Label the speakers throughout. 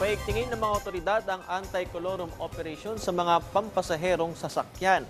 Speaker 1: Paigtingin ng mga otoridad ang anti-colorum operation sa mga pampasaherong sasakyan.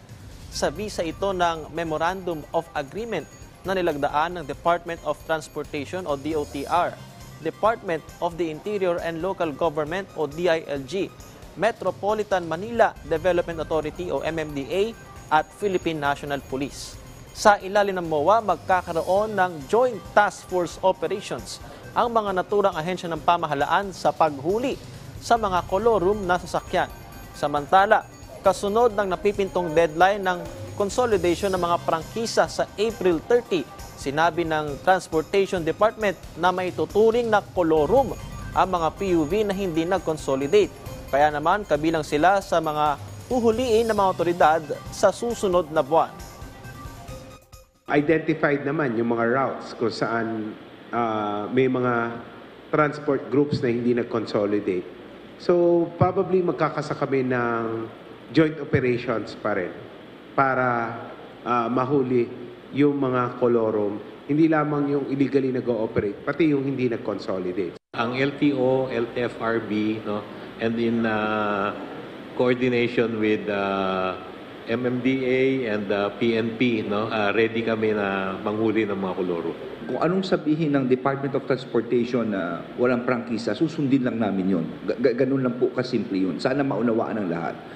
Speaker 1: Sa visa ito ng Memorandum of Agreement na nilagdaan ng Department of Transportation o DOTR, Department of the Interior and Local Government o DILG, Metropolitan Manila Development Authority o MMDA at Philippine National Police. Sa ilalim ng MOA, magkakaroon ng Joint Task Force Operations ang mga naturang ahensya ng pamahalaan sa paghuli sa mga colorum na sasakyan. Samantala, kasunod ng napipintong deadline ng consolidation ng mga prangkisa sa April 30, sinabi ng Transportation Department na may tuturing na colorum ang mga PUV na hindi nag-consolidate. Kaya naman kabilang sila sa mga huhuliin ng mga otoridad sa susunod na buwan.
Speaker 2: Identified naman yung mga routes kung saan may mga transport groups na hindi nag-consolidate. So, probably magkakasa kami ng joint operations pa rin para mahuli yung mga colorum, hindi lamang yung illegally nag-ooperate, pati yung hindi nag-consolidate.
Speaker 3: Ang LTO, LTFRB, no, and in coordination with MMDA and PNP, no, ready kami na manghuli ng mga colorum.
Speaker 4: Kung anong sabihin ng Department of Transportation na walang prangkisa, susundin lang namin yun. Ganun lang po kasimple yun. Sana maunawaan ng lahat.